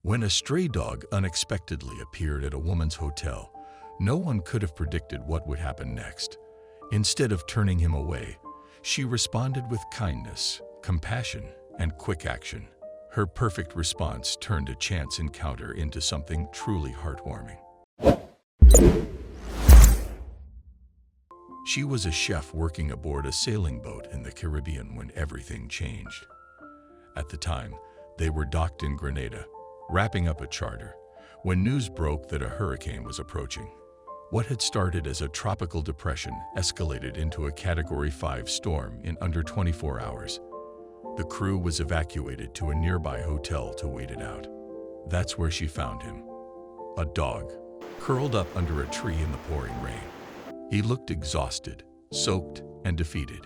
When a stray dog unexpectedly appeared at a woman's hotel, no one could have predicted what would happen next. Instead of turning him away, she responded with kindness, compassion, and quick action. Her perfect response turned a chance encounter into something truly heartwarming. She was a chef working aboard a sailing boat in the Caribbean when everything changed. At the time, they were docked in Grenada, wrapping up a charter, when news broke that a hurricane was approaching. What had started as a tropical depression escalated into a Category 5 storm in under 24 hours. The crew was evacuated to a nearby hotel to wait it out. That's where she found him. A dog, curled up under a tree in the pouring rain. He looked exhausted, soaked, and defeated.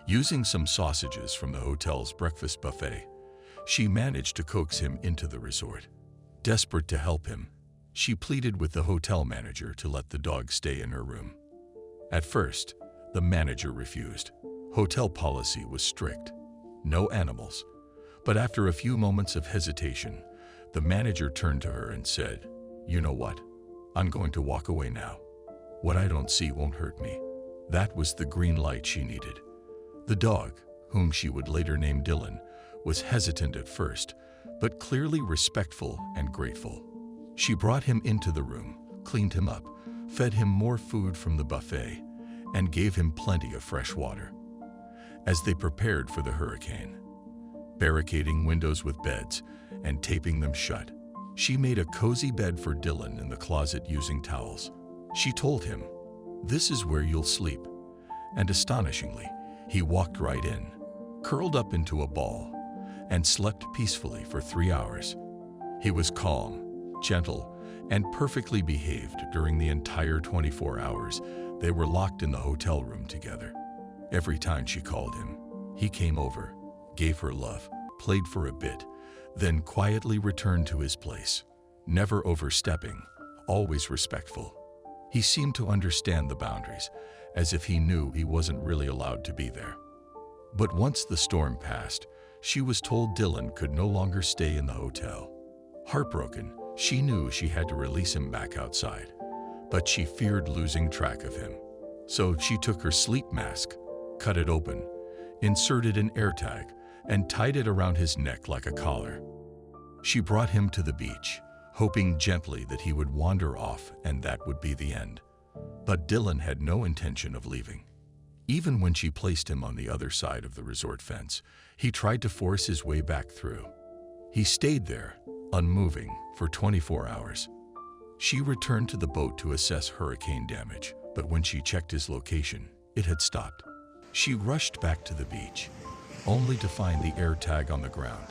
Using some sausages from the hotel's breakfast buffet, she managed to coax him into the resort. Desperate to help him, she pleaded with the hotel manager to let the dog stay in her room. At first, the manager refused. Hotel policy was strict. No animals. But after a few moments of hesitation, the manager turned to her and said, "You know what? I'm going to walk away now. What I don't see won't hurt me." That was the green light she needed. The dog, whom she would later name Dylan, was hesitant at first, but clearly respectful and grateful. She brought him into the room, cleaned him up, fed him more food from the buffet, and gave him plenty of fresh water. As they prepared for the hurricane, barricading windows with beds and taping them shut, she made a cozy bed for Dylan in the closet using towels. She told him, "This is where you'll sleep." And astonishingly, he walked right in, curled up into a ball, and slept peacefully for 3 hours. He was calm, gentle, and perfectly behaved during the entire 24 hours they were locked in the hotel room together. Every time she called him, he came over, gave her love, played for a bit, then quietly returned to his place, never overstepping, always respectful. He seemed to understand the boundaries, as if he knew he wasn't really allowed to be there. But once the storm passed, she was told Dylan could no longer stay in the hotel. Heartbroken, she knew she had to release him back outside, but she feared losing track of him. So she took her sleep mask, cut it open, inserted an AirTag, and tied it around his neck like a collar. She brought him to the beach, hoping gently that he would wander off and that would be the end. But Dylan had no intention of leaving. Even when she placed him on the other side of the resort fence, he tried to force his way back through. He stayed there, unmoving, for 24 hours. She returned to the boat to assess hurricane damage, but when she checked his location, it had stopped. She rushed back to the beach, only to find the AirTag on the ground,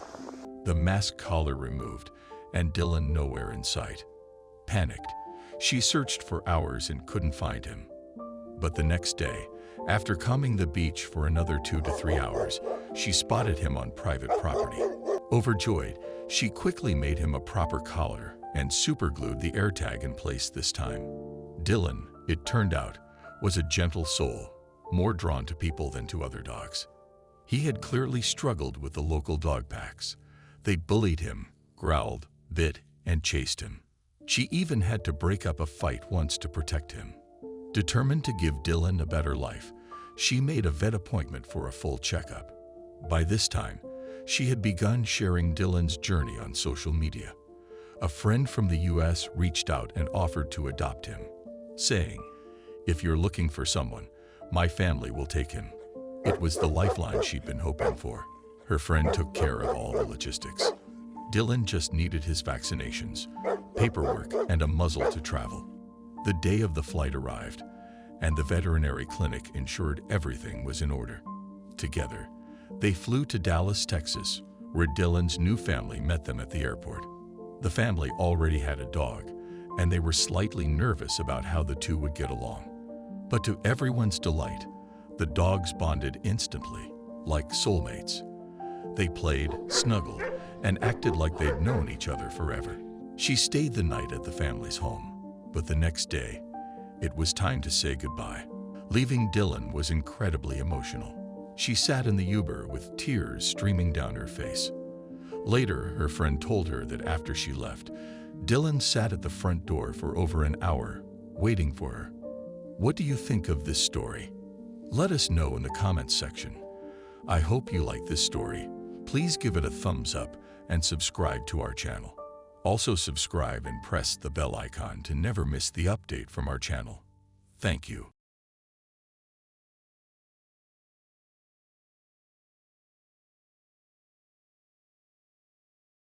the mask collar removed, and Dylan nowhere in sight. Panicked, she searched for hours and couldn't find him. But the next day, after combing the beach for another 2 to 3 hours, she spotted him on private property. Overjoyed, she quickly made him a proper collar and superglued the AirTag in place this time. Dylan, it turned out, was a gentle soul, more drawn to people than to other dogs. He had clearly struggled with the local dog packs. They bullied him, growled, bit, and chased him. She even had to break up a fight once to protect him. Determined to give Dylan a better life, she made a vet appointment for a full checkup. By this time, she had begun sharing Dylan's journey on social media. A friend from the US reached out and offered to adopt him, saying, "If you're looking for someone, my family will take him." It was the lifeline she'd been hoping for. Her friend took care of all the logistics. Dylan just needed his vaccinations, paperwork, and a muzzle to travel. The day of the flight arrived, and the veterinary clinic ensured everything was in order. Together, they flew to Dallas, Texas, where Dylan's new family met them at the airport. The family already had a dog, and they were slightly nervous about how the two would get along. But to everyone's delight, the dogs bonded instantly, like soulmates. They played, snuggled, and acted like they'd known each other forever. She stayed the night at the family's home, but the next day, it was time to say goodbye. Leaving Dylan was incredibly emotional. She sat in the Uber with tears streaming down her face. Later, her friend told her that after she left, Dylan sat at the front door for over an hour, waiting for her. What do you think of this story? Let us know in the comments section. I hope you like this story. Please give it a thumbs up and subscribe to our channel. Also subscribe and press the bell icon to never miss the update from our channel. Thank you.